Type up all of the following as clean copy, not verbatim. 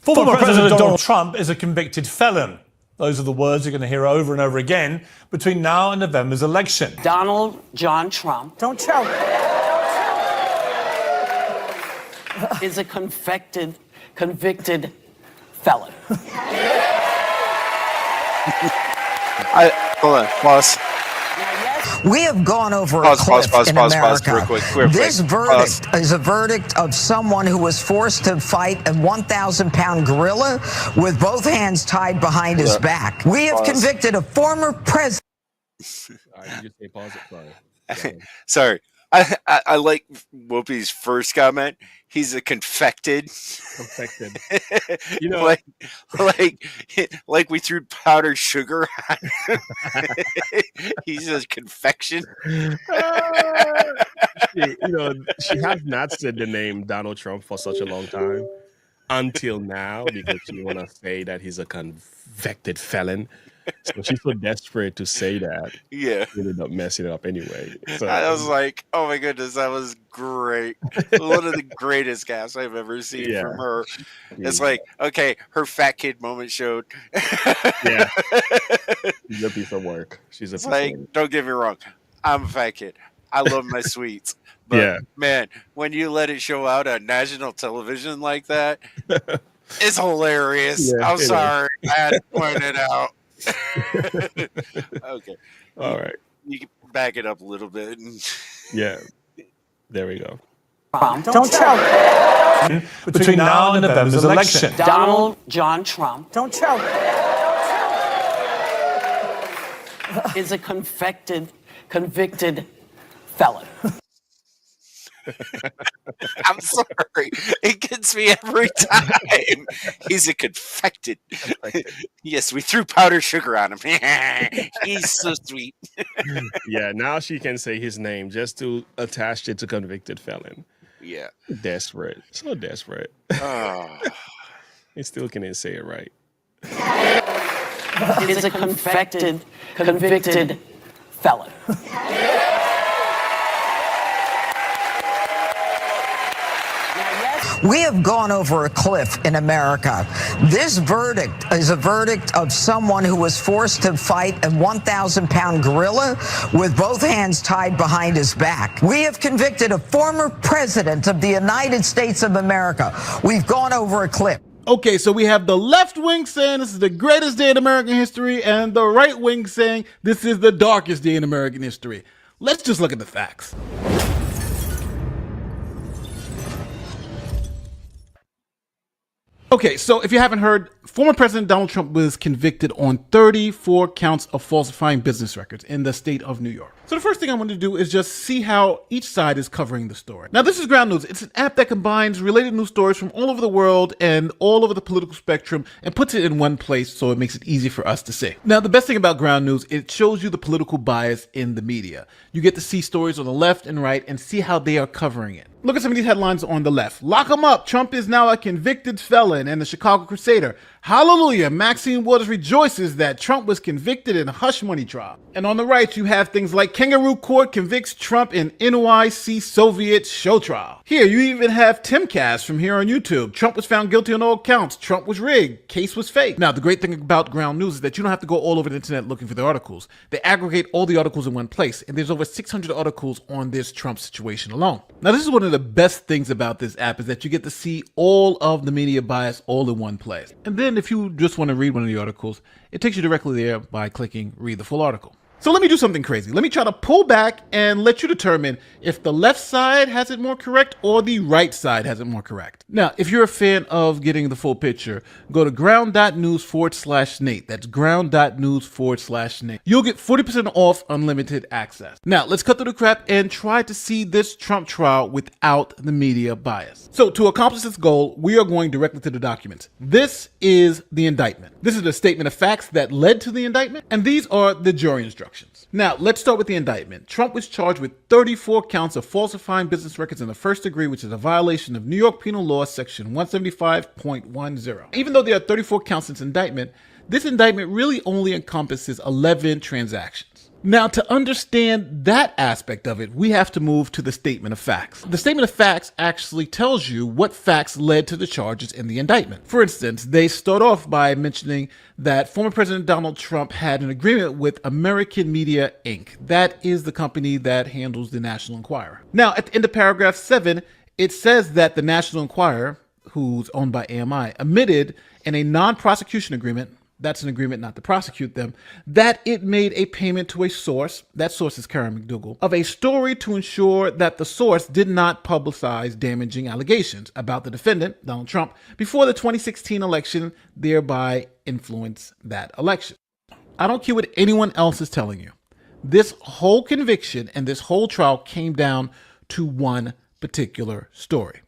Former President Donald Trump is a convicted felon. Those are the words you're going to hear over and over again between now and November's election. Donald John Trump. Don't choke. Is a convicted felon. Hold on, pause. We have gone over a cliff in America. This verdict is a verdict of someone who was forced to fight a 1,000-pound gorilla with both hands tied behind his back. We have convicted a former president. All right, you just say pause it. Sorry. I like Whoopi's first comment. He's a confected. You know, like we threw powdered sugar on him. He's a confection. she has not said the name Donald Trump for such a long time until now because she want to say that he's a convicted felon. So she's so desperate to say that. Yeah. She ended up messing it up anyway. So I was like, oh my goodness, that was great. One of the greatest gaps I've ever seen from her. It's like, okay, her fat kid moment showed. Yeah. She's a piece of work. Don't get me wrong. I'm a fat kid. I love my sweets. But man, when you let it show out on national television like that, it's hilarious. I'm sorry. I had to point it out. Okay. All right. You can back it up a little bit. Yeah. There we go. Don't choke. Between now and November's election. Donald John Trump. Don't choke. Is a convicted felon. I'm sorry. It gets me every time. He's a confected. Yes, we threw powdered sugar on him. He's so sweet. Yeah, now she can say his name just to attach it to convicted felon. Yeah. Desperate. So desperate. Oh. He still can't say it right. Is a convicted felon. We have gone over a cliff in America. This verdict is a verdict of someone who was forced to fight a 1,000-pound gorilla with both hands tied behind his back. We have convicted a former president of the United States of America. We've gone over a cliff. Okay, so we have the left wing saying this is the greatest day in American history, and the right wing saying this is the darkest day in American history. Let's just look at the facts. Okay, so if you haven't heard, former President Donald Trump was convicted on 34 counts of falsifying business records in the state of New York. So the first thing I want to do is just see how each side is covering the story. Now, this is Ground News. It's an app that combines related news stories from all over the world and all over the political spectrum and puts it in one place so it makes it easy for us to see. Now, the best thing about Ground News, it shows you the political bias in the media. You get to see stories on the left and right and see how they are covering it. Look at some of these headlines on the left. Lock him up. Trump is now a convicted felon. And the Chicago Crusader. Hallelujah. Maxine Waters rejoices that Trump was convicted in a hush money trial. And on the right, you have things like Kangaroo Court convicts Trump in NYC Soviet show trial. Here, you even have Timcast from here on YouTube. Trump was found guilty on all counts. Trump was rigged. Case was fake. Now, the great thing about Ground News is that you don't have to go all over the internet looking for the articles. They aggregate all the articles in one place. And there's over 600 articles on this Trump situation alone. Now, this is one of the best things about this app is that you get to see all of the media bias all in one place. And then if you just want to read one of the articles, it takes you directly there by clicking read the full article. So let me do something crazy. Let me try to pull back and let you determine if the left side has it more correct or the right side has it more correct. Now, if you're a fan of getting the full picture, go to ground.news/Nate. That's ground.news/Nate. You'll get 40% off unlimited access. Now, let's cut through the crap and try to see this Trump trial without the media bias. So to accomplish this goal, we are going directly to the documents. This is the indictment. This is the statement of facts that led to the indictment, and these are the jury instructions. Now, let's start with the indictment. Trump was charged with 34 counts of falsifying business records in the first degree, which is a violation of New York Penal Law Section 175.10. Even though there are 34 counts in this indictment really only encompasses 11 transactions. Now, to understand that aspect of it, we have to move to the statement of facts. The statement of facts actually tells you what facts led to the charges in the indictment. For instance, they start off by mentioning that former President Donald Trump had an agreement with American Media Inc. That is the company that handles the National Enquirer. Now, at the end of paragraph 7, it says that the National Enquirer, who's owned by AMI, admitted in a non-prosecution agreement, that's an agreement not to prosecute them, that it made a payment to a source, that source is Karen McDougal, of a story to ensure that the source did not publicize damaging allegations about the defendant, Donald Trump, before the 2016 election, thereby influence that election. I don't care what anyone else is telling you. This whole conviction and this whole trial came down to one particular story.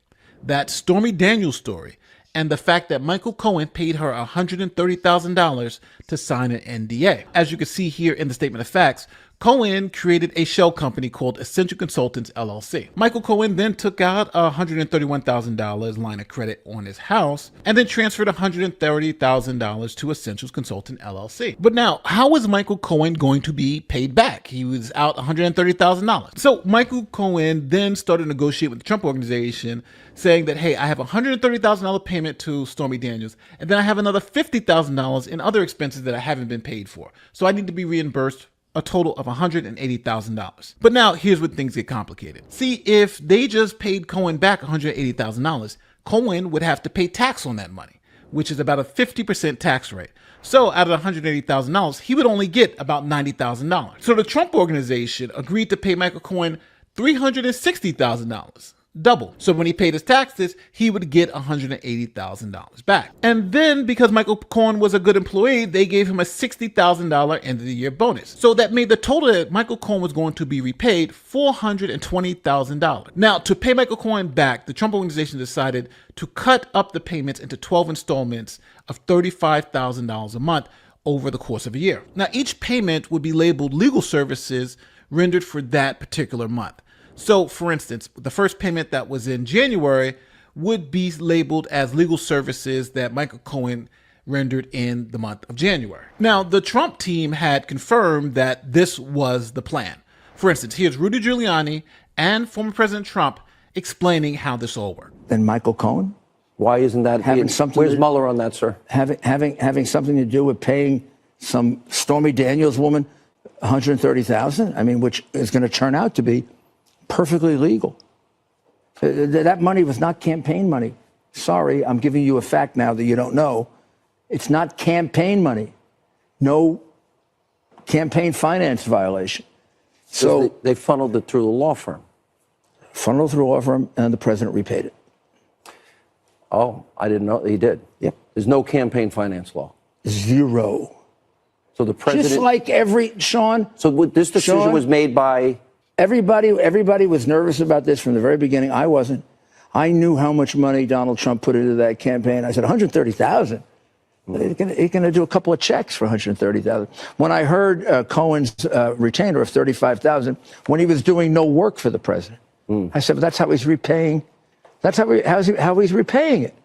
That Stormy Daniels story, and the fact that Michael Cohen paid her $130,000 to sign an NDA. As you can see here in the statement of facts, Cohen created a shell company called Essential Consultants LLC. Michael Cohen then took out a $131,000 line of credit on his house and then transferred $130,000 to Essential Consultant LLC. But now, how is Michael Cohen going to be paid back? He was out $130,000. So Michael Cohen then started negotiating with the Trump Organization, saying that, hey, I have a $130,000 payment to Stormy Daniels, and then I have another $50,000 in other expenses that I haven't been paid for. So I need to be reimbursed a total of $180,000. But now here's where things get complicated. See, if they just paid Cohen back $180,000, Cohen would have to pay tax on that money, which is about a 50% tax rate. So out of $180,000, he would only get about $90,000. So the Trump Organization agreed to pay Michael Cohen $360,000. Double. So when he paid his taxes, he would get $180,000 back. And then because Michael Cohen was a good employee, they gave him a $60,000 end of the year bonus. So that made the total that Michael Cohen was going to be repaid $420,000. Now, to pay Michael Cohen back, the Trump Organization decided to cut up the payments into 12 installments of $35,000 a month over the course of a year. Now, each payment would be labeled legal services rendered for that particular month. So, for instance, the first payment that was in January would be labeled as legal services that Michael Cohen rendered in the month of January. Now, the Trump team had confirmed that this was the plan. For instance, here's Rudy Giuliani and former President Trump explaining how this all worked. And Michael Cohen? Why isn't that having something? Where's Mueller on that, sir? Having something to do with paying some Stormy Daniels woman $130,000? I mean, which is going to turn out to be perfectly legal. That money was not campaign money. Sorry, I'm giving you a fact now that you don't know. It's not campaign money. No campaign finance violation. So they funneled it through the law firm. Funneled through a law firm, and the president repaid it. Oh, I didn't know he did. Yep. There's no campaign finance law. Zero. So the president. Just like Sean. So this decision was made by. Everybody was nervous about this from the very beginning. I wasn't. I knew how much money Donald Trump put into that campaign. I said, $130,000. He's going to do a couple of checks for $130,000. When I heard Cohen's retainer of $35,000, when he was doing no work for the president, I said, well, that's how he's repaying. That's how he's repaying it,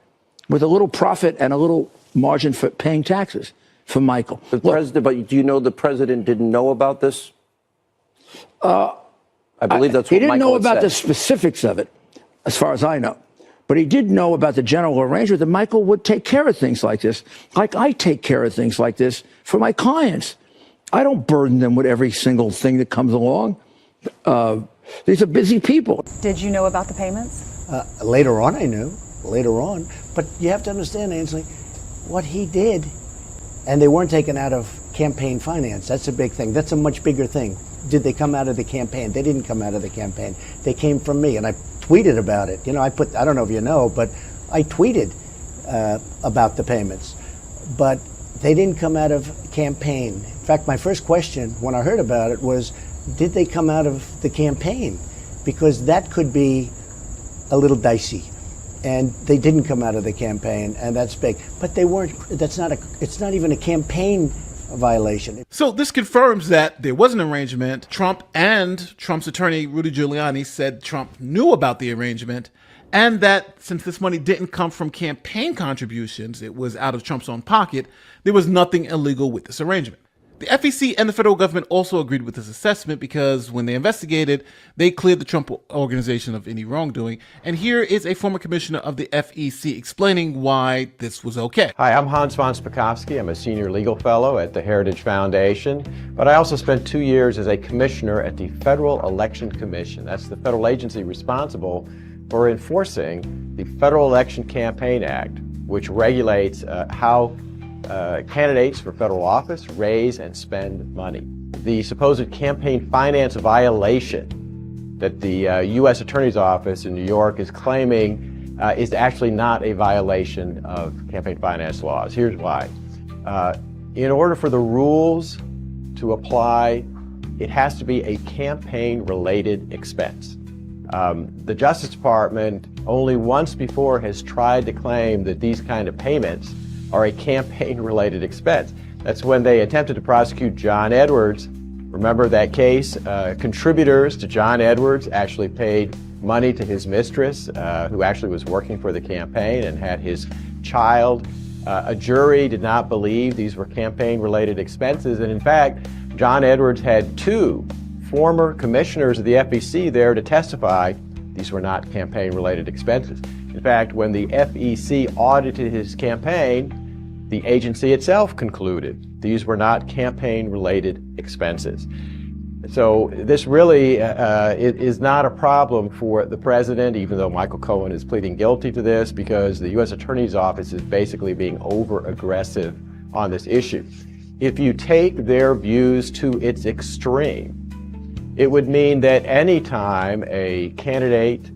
with a little profit and a little margin for paying taxes for Michael. But do you know the president didn't know about this? I believe that's what he didn't Michael know about said. the specifics of it, as far as I know. But he did know about the general arrangement that Michael would take care of things like this, like I take care of things like this for my clients. I don't burden them with every single thing that comes along. These are busy people. Did you know about the payments? Later on, I knew. Later on. But you have to understand, Ainsley, what he did, and they weren't taken out of campaign finance. That's a big thing. That's a much bigger thing. Did they come out of the campaign? They didn't come out of the campaign. They came from me, and I tweeted about it. You know, I don't know if you know, but I tweeted about the payments. But they didn't come out of campaign. In fact, my first question when I heard about it was, did they come out of the campaign? Because that could be a little dicey. And they didn't come out of the campaign, and that's big. But they weren't, it's not even a campaign violation. So this confirms that there was an arrangement. Trump and Trump's attorney, Rudy Giuliani, said Trump knew about the arrangement, and that since this money didn't come from campaign contributions, it was out of Trump's own pocket, there was nothing illegal with this arrangement. The FEC and the federal government also agreed with this assessment because when they investigated, they cleared the Trump organization of any wrongdoing. And here is a former commissioner of the FEC explaining why this was okay. Hi, I'm Hans von Spakovsky. I'm a senior legal fellow at the Heritage Foundation, but I also spent 2 years as a commissioner at the Federal Election Commission. That's the federal agency responsible for enforcing the Federal Election Campaign Act, which regulates how candidates for federal office raise and spend money. The supposed campaign finance violation that the U.S. Attorney's Office in New York is claiming is actually not a violation of campaign finance laws. Here's why. In order for the rules to apply, it has to be a campaign-related expense. The Justice Department only once before has tried to claim that these kind of payments are a campaign-related expense. That's when they attempted to prosecute John Edwards. Remember that case? Contributors to John Edwards actually paid money to his mistress, who actually was working for the campaign and had his child. A jury did not believe these were campaign-related expenses, and in fact, John Edwards had 2 former commissioners of the FEC there to testify these were not campaign-related expenses. In fact, when the FEC audited his campaign, the agency itself concluded these were not campaign-related expenses. So this really is not a problem for the president, even though Michael Cohen is pleading guilty to this, because the U.S. Attorney's Office is basically being over-aggressive on this issue. If you take their views to its extreme, it would mean that any time a candidate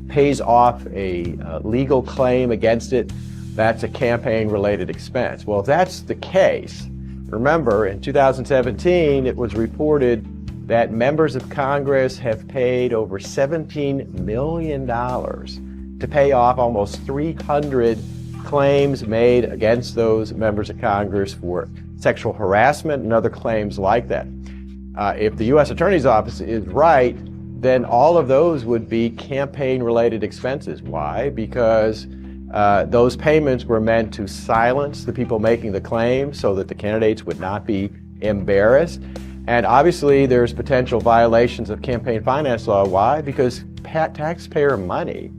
pays off a legal claim against it, that's a campaign-related expense. Well, if that's the case, remember in 2017, it was reported that members of Congress have paid over $17 million to pay off almost 300 claims made against those members of Congress for sexual harassment and other claims like that. If the U.S. Attorney's Office is right, then all of those would be campaign-related expenses. Why? Because those payments were meant to silence the people making the claims so that the candidates would not be embarrassed. And obviously, there's potential violations of campaign finance law. Why? Because taxpayer money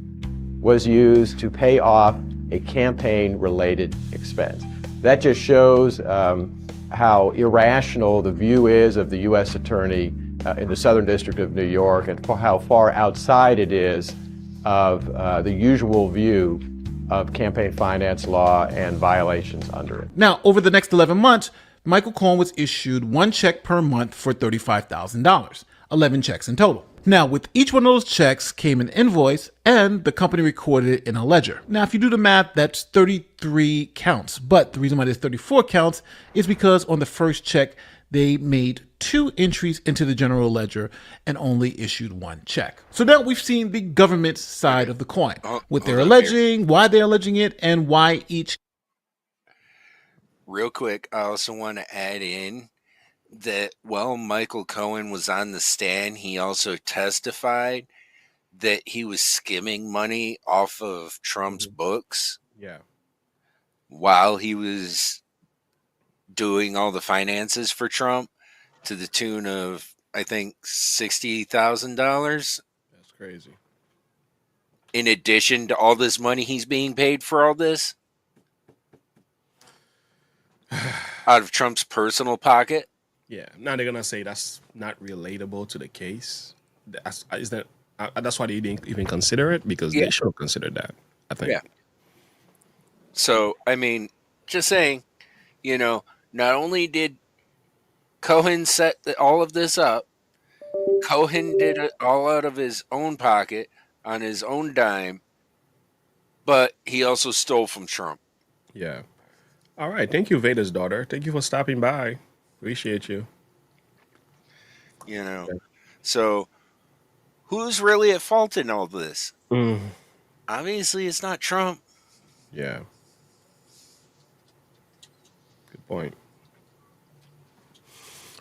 was used to pay off a campaign-related expense. That just shows how irrational the view is of the U.S. Attorney in the Southern District of New York, and how far outside it is of the usual view of campaign finance law and violations under it. Now, over the next 11 months, Michael Cohen was issued 1 check per month for $35,000, 11 checks in total. Now, with each one of those checks came an invoice, and the company recorded it in a ledger. Now, if you do the math, that's 33 counts. But the reason why there's 34 counts is because on the first check, they made 2 entries into the general ledger and only issued 1 check. So now we've seen the government's side of the coin, what they're alleging, why they're alleging it, and why each. Real quick, I also want to add in that while Michael Cohen was on the stand, he also testified that he was skimming money off of Trump's books. Yeah. While he was doing all the finances for Trump to the tune of, I think, $60,000. That's crazy. In addition to all this money he's being paid for all this out of Trump's personal pocket. Yeah. Now they're gonna say that's not relatable to the case. That's why they didn't even consider it, because they should have considered that, I think. Yeah. So, I mean, just saying, not only did Cohen set all of this up, Cohen did it all out of his own pocket on his own dime, but he also stole from Trump. Yeah. All right. Thank you, Vader's daughter. Thank you for stopping by. Appreciate you. So who's really at fault in all this? Obviously, it's not Trump. Yeah. Good point.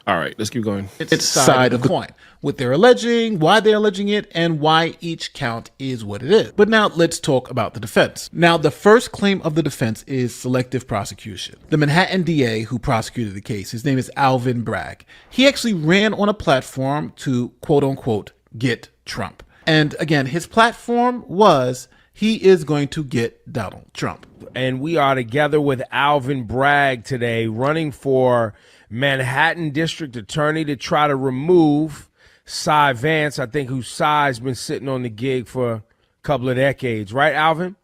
All right, let's keep going. It's side of the coin, what they're alleging, why they're alleging it, and why each count is what it is. But now let's talk about the defense. Now, the first claim of the defense is selective prosecution. The Manhattan DA who prosecuted the case, his name is Alvin Bragg. He actually ran on a platform to, quote unquote, get Trump. And again, his platform was he is going to get Donald Trump. And we are together with Alvin Bragg today, running for Manhattan District Attorney to try to remove Cy Vance, I think, whose Cy's been sitting on the gig for a couple of decades. Right, Alvin?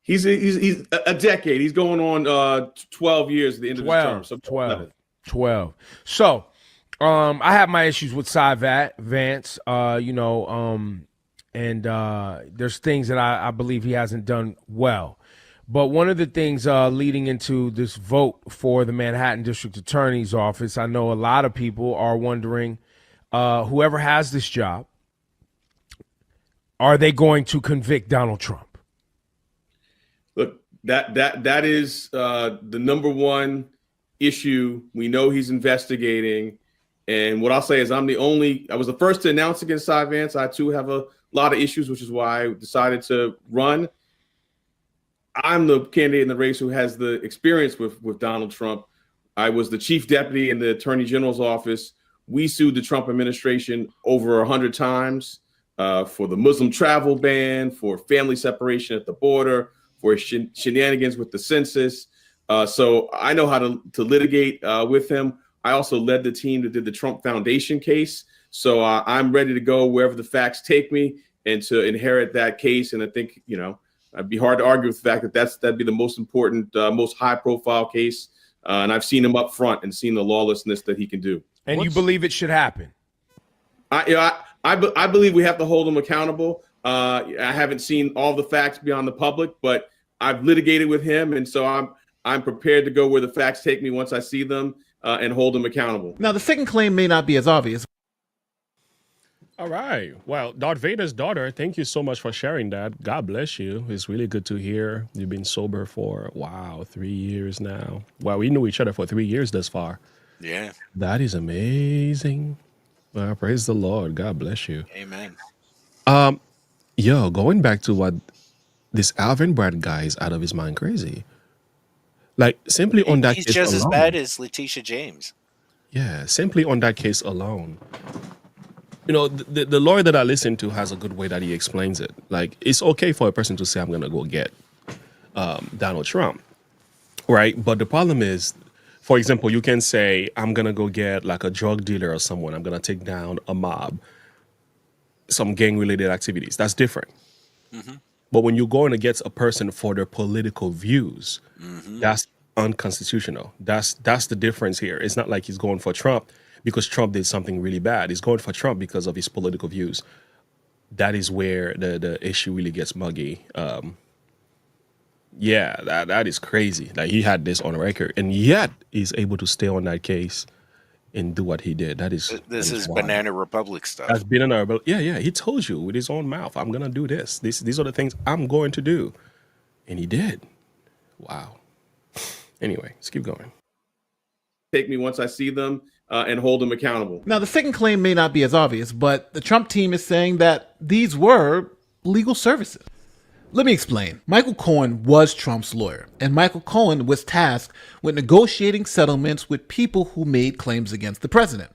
He's a decade. He's going on 12 years at the end of his term. So 12. So I have my issues with Cy Vance, and there's things that I believe he hasn't done well. But one of the things leading into this vote for the Manhattan District Attorney's Office, I know a lot of people are wondering, whoever has this job, are they going to convict Donald Trump? Look, that is the number one issue. We know he's investigating. And what I'll say is I was the first to announce against Cy Vance. I too have a lot of issues, which is why I decided to run. I'm the candidate in the race who has the experience with Donald Trump. I was the chief deputy in the Attorney General's office. We sued the Trump administration over 100 times for the Muslim travel ban, for family separation at the border, for shenanigans with the census. So I know how to litigate with him. I also led the team that did the Trump Foundation case. So I'm ready to go wherever the facts take me and to inherit that case. And I think, it'd be hard to argue with the fact that that'd be the most important, most high profile case. And I've seen him up front and seen the lawlessness that he can do. And you believe it should happen? I believe we have to hold him accountable. I haven't seen all the facts beyond the public, but I've litigated with him. And so I'm prepared to go where the facts take me once I see them and hold him accountable. Now, the second claim may not be as obvious. All right. Well, Darth Vader's daughter, thank you so much for sharing that. God bless you. It's really good to hear. You've been sober for, 3 years now. Well, we knew each other for 3 years thus far. Yeah. That is amazing. Well, praise the Lord. God bless you. Amen. Going back to what this Alvin Bragg guy is out of his mind crazy. Like, simply on that He's case just alone, as bad as Letitia James. Yeah, simply on that case alone. The lawyer that I listen to has a good way that he explains it. Like, it's okay for a person to say, I'm going to go get Donald Trump, right? But the problem is, for example, you can say, I'm going to go get like a drug dealer or someone. I'm going to take down a mob, some gang-related activities. That's different. Mm-hmm. But when you're going against a person for their political views, that's unconstitutional. That's the difference here. It's not like he's going for Trump because Trump did something really bad. He's going for Trump because of his political views. That is where the issue really gets muggy. That is crazy. Like, he had this on record, and yet he's able to stay on that case and do what he did. This is Banana Republic stuff. That's Banana Republic. Yeah. He told you with his own mouth, I'm gonna do this. These are the things I'm going to do, and he did. Wow. Anyway, let's keep going. Take me once I see them and hold them accountable. Now, the second claim may not be as obvious, but the Trump team is saying that these were legal services. Let me explain. Michael Cohen was Trump's lawyer, and Michael Cohen was tasked with negotiating settlements with people who made claims against the president.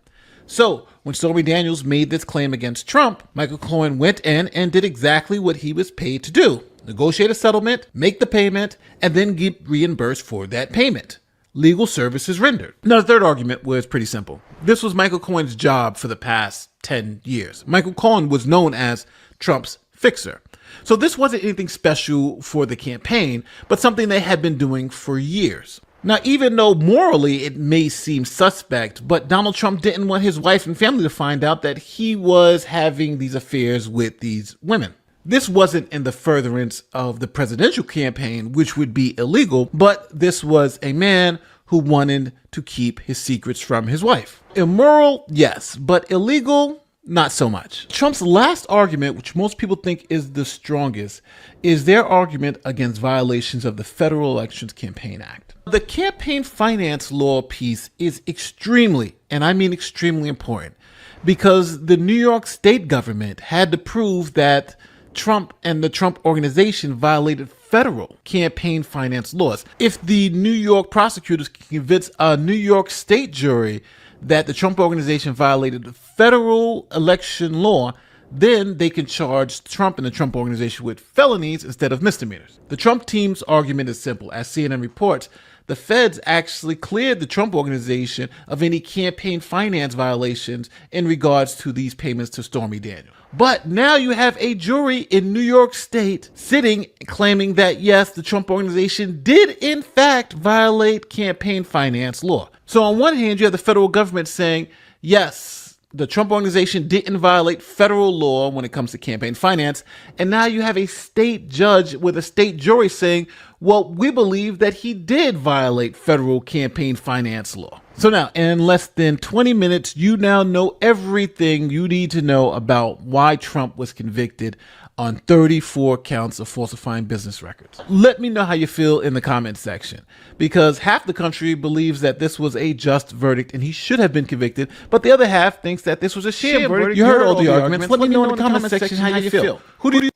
So, when Stormy Daniels made this claim against Trump, Michael Cohen went in and did exactly what he was paid to do. Negotiate a settlement, make the payment, and then get reimbursed for that payment. Legal services rendered. Now, the third argument was pretty simple. This was Michael Cohen's job for the past 10 years. Michael Cohen was known as Trump's fixer. So this wasn't anything special for the campaign, but something they had been doing for years. Now, even though morally it may seem suspect, but Donald Trump didn't want his wife and family to find out that he was having these affairs with these women. This wasn't in the furtherance of the presidential campaign, which would be illegal, but this was a man who wanted to keep his secrets from his wife. Immoral, yes, but illegal, Not so much. Trump's last argument, which most people think is the strongest, is their argument against violations of the Federal Elections Campaign Act. The campaign finance law piece is extremely, and I mean extremely important, because the New York state government had to prove that Trump and the Trump organization violated federal campaign finance laws. If the New York prosecutors can convince a New York state jury that the Trump organization violated federal election law, then they can charge Trump and the Trump organization with felonies instead of misdemeanors. The Trump team's argument is simple. As CNN reports, the feds actually cleared the Trump organization of any campaign finance violations in regards to these payments to Stormy Daniels. But now you have a jury in New York State sitting claiming that, yes, the Trump organization did in fact violate campaign finance law. So on one hand, you have the federal government saying, yes, the Trump organization didn't violate federal law when it comes to campaign finance. And now you have a state judge with a state jury saying, well, we believe that he did violate federal campaign finance law. So now, in less than 20 minutes, you now know everything you need to know about why Trump was convicted on 34 counts of falsifying business records. Let me know how you feel in the comments section, because half the country believes that this was a just verdict and he should have been convicted, but the other half thinks that this was a sham verdict. You heard all the arguments. Let me know in the comments section how you feel. Who do you?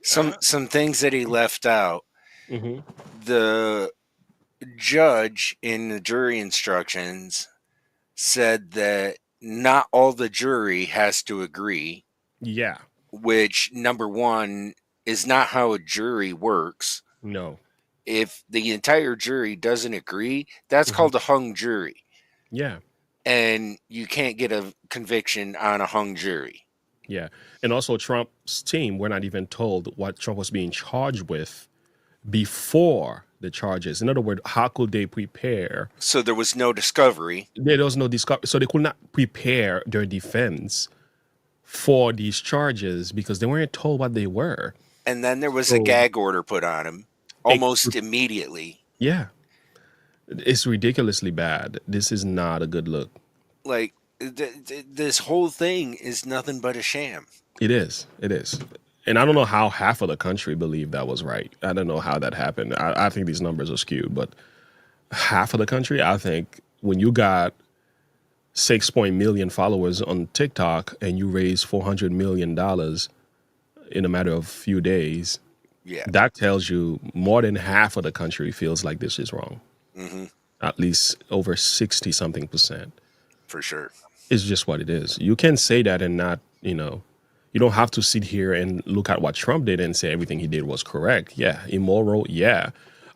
Some things that he left out. Mm-hmm. The judge in the jury instructions said that not all the jury has to agree. Yeah. Which, number one, is not how a jury works. No. If the entire jury doesn't agree, that's called a hung jury. Yeah. And you can't get a conviction on a hung jury. Yeah. And also Trump's team were not even told what Trump was being charged with before the charges. In other words, how could they prepare? So there was no discovery. There was no discovery. So they could not prepare their defense for these charges because they weren't told what they were. And then there was a gag order put on him almost immediately. Yeah. It's ridiculously bad. This is not a good look. Like, this whole thing is nothing but a sham. It is. It is. And I don't know how half of the country believed that was right. I don't know how that happened. I think these numbers are skewed, but half of the country, I think when you got 6 million followers on TikTok and you raise $400 million in a matter of few days, that tells you more than half of the country feels like this is wrong. Mm-hmm. At least over 60-something%. For sure. It's just what it is. You can say that and not, you don't have to sit here and look at what Trump did and say everything he did was correct. Yeah. Immoral. Yeah.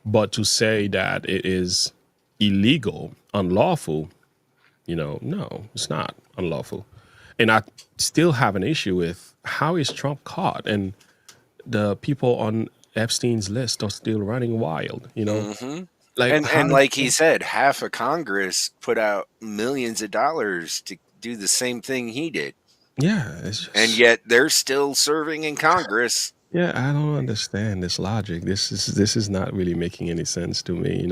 But to say that it is illegal, unlawful, no, it's not unlawful. And I still have an issue with how is Trump caught and the people on Epstein's list are still running wild, Mm-hmm. And like he said, half of Congress put out millions of dollars to do the same thing he did. Yeah. And yet they're still serving in Congress. Yeah, I don't understand this logic. This is not really making any sense to me,